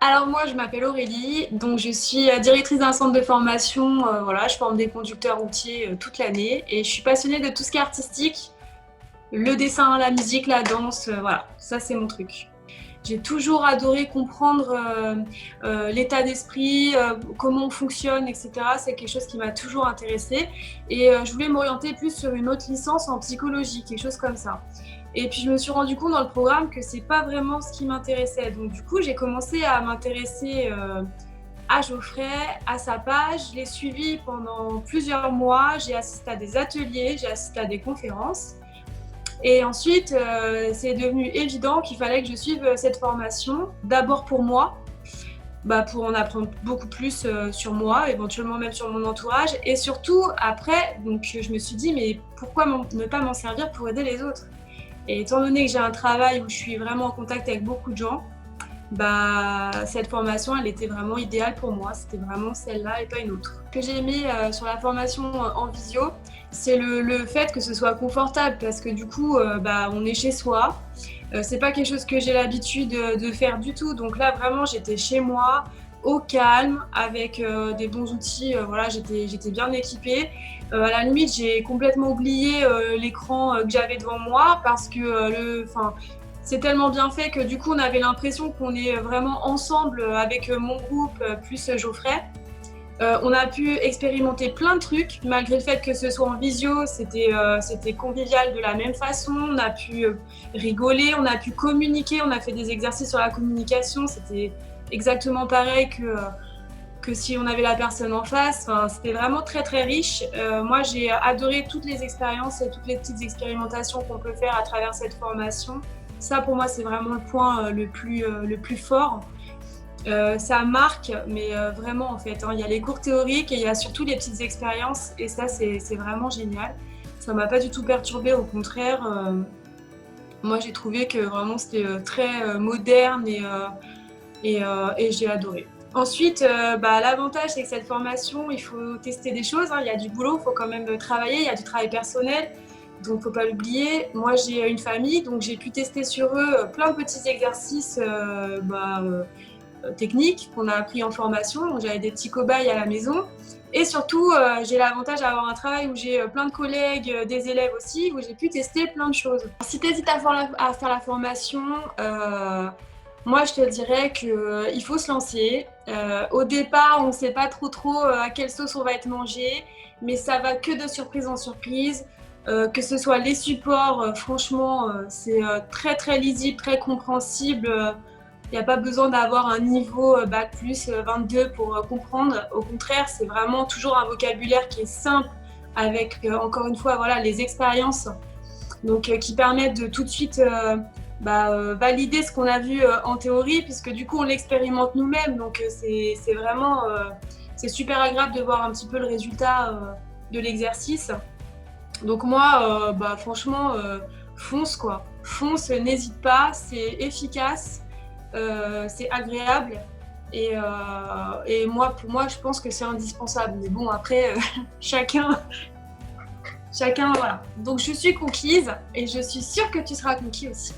Alors moi, je m'appelle Aurélie, donc je suis directrice d'un centre de formation. Voilà, je forme des conducteurs routiers toute l'année et je suis passionnée de tout ce qui est artistique, le dessin, la musique, la danse, voilà, ça c'est mon truc. J'ai toujours adoré comprendre l'état d'esprit, comment on fonctionne, etc. C'est quelque chose qui m'a toujours intéressée et je voulais m'orienter plus sur une autre licence en psychologie, quelque chose comme ça. Et puis je me suis rendu compte dans le programme que c'est pas vraiment ce qui m'intéressait. Donc du coup, j'ai commencé à m'intéresser à Geoffrey, à sa page. Je l'ai suivi pendant plusieurs mois. J'ai assisté à des ateliers, j'ai assisté à des conférences. Et ensuite, c'est devenu évident qu'il fallait que je suive cette formation, d'abord pour moi, pour en apprendre beaucoup plus sur moi, éventuellement même sur mon entourage. Et surtout, après, donc, je me suis dit, mais pourquoi ne pas m'en servir pour aider les autres? Et étant donné que j'ai un travail où je suis vraiment en contact avec beaucoup de gens, cette formation, elle était vraiment idéale pour moi. C'était vraiment celle-là et pas une autre. Ce que j'ai aimé sur la formation en visio, c'est le fait que ce soit confortable parce que du coup, on est chez soi. C'est pas quelque chose que j'ai l'habitude de faire du tout. Donc là, vraiment, j'étais chez moi, au calme, avec des bons outils. Voilà, j'étais bien équipée. À la limite, j'ai complètement oublié l'écran que j'avais devant moi parce que c'est tellement bien fait que du coup, on avait l'impression qu'on est vraiment ensemble avec mon groupe plus Geoffrey. On a pu expérimenter plein de trucs, malgré le fait que ce soit en visio, c'était convivial de la même façon. On a pu rigoler, on a pu communiquer, on a fait des exercices sur la communication. C'était exactement pareil que si on avait la personne en face. Enfin, c'était vraiment très très riche. Moi, j'ai adoré toutes les expériences et toutes les petites expérimentations qu'on peut faire à travers cette formation. Ça, pour moi, c'est vraiment le point le plus fort. Ça marque, mais vraiment en fait. Il y a les cours théoriques et il y a surtout les petites expériences et ça, c'est vraiment génial. Ça m'a pas du tout perturbée, au contraire. Moi, j'ai trouvé que vraiment c'était très moderne et j'ai adoré. Ensuite, l'avantage, c'est que cette formation, il faut tester des choses. Il y a du boulot, il faut quand même travailler, il y a du travail personnel. Donc, faut pas l'oublier. Moi, j'ai une famille, donc j'ai pu tester sur eux plein de petits exercices techniques qu'on a appris en formation. Donc, j'avais des petits cobayes à la maison. Et surtout, j'ai l'avantage d'avoir un travail où j'ai plein de collègues, des élèves aussi, où j'ai pu tester plein de choses. Si tu hésites à faire la formation, moi, je te dirais qu'il faut se lancer. Au départ, on ne sait pas trop à quelle sauce on va être mangé, mais ça va que de surprise en surprise. Que ce soit les supports, franchement, c'est très très lisible, très compréhensible. Il n'y a pas besoin d'avoir un niveau bac plus 22 pour comprendre. Au contraire, c'est vraiment toujours un vocabulaire qui est simple avec, encore une fois, voilà, les expériences donc, qui permettent de tout de suite valider ce qu'on a vu en théorie, puisque du coup, on l'expérimente nous-mêmes. Donc, c'est vraiment c'est super agréable de voir un petit peu le résultat de l'exercice. Donc moi, franchement, fonce quoi. Fonce, n'hésite pas, c'est efficace. C'est agréable et moi, pour moi, je pense que c'est indispensable. Mais bon, après, chacun, voilà. Donc, je suis conquise et je suis sûre que tu seras conquis aussi.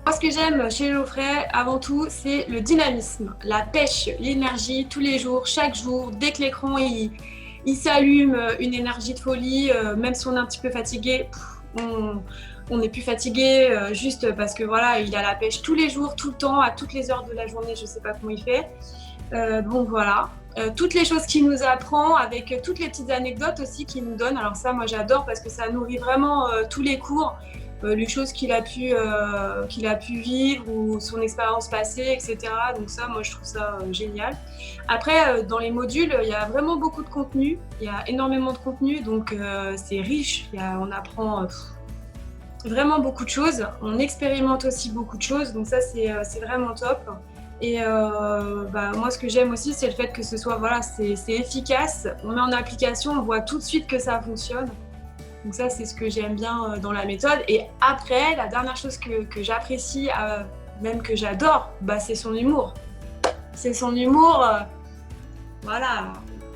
Moi, ce que j'aime chez Geoffrey, avant tout, c'est le dynamisme, la pêche, l'énergie, tous les jours, chaque jour. Dès que l'écran il s'allume, une énergie de folie, même si on est un petit peu fatigué, on n'est plus fatigué juste parce que voilà, il a la pêche tous les jours, tout le temps, à toutes les heures de la journée, je sais pas comment il fait. Donc voilà, toutes les choses qu'il nous apprend, avec toutes les petites anecdotes aussi qu'il nous donne. Alors ça, moi j'adore parce que ça nourrit vraiment tous les cours, les choses qu'il a pu vivre ou son expérience passée, etc. Donc ça, moi je trouve ça génial. Après, dans les modules, il y a vraiment beaucoup de contenu, il y a énormément de contenu, donc c'est riche, on apprend vraiment beaucoup de choses, on expérimente aussi beaucoup de choses, donc ça c'est vraiment top. Et moi ce que j'aime aussi, c'est le fait que ce soit, voilà, c'est efficace, on met en application, on voit tout de suite que ça fonctionne. Donc ça, c'est ce que j'aime bien dans la méthode. Et après, la dernière chose que j'apprécie, même que j'adore, c'est son humour. C'est son humour, voilà,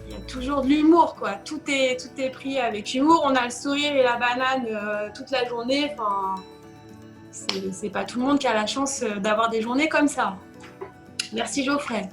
il y a toujours de l'humour, quoi. Tout est pris avec humour. On a le sourire et la banane toute la journée. Enfin, c'est pas tout le monde qui a la chance d'avoir des journées comme ça. Merci Geoffrey.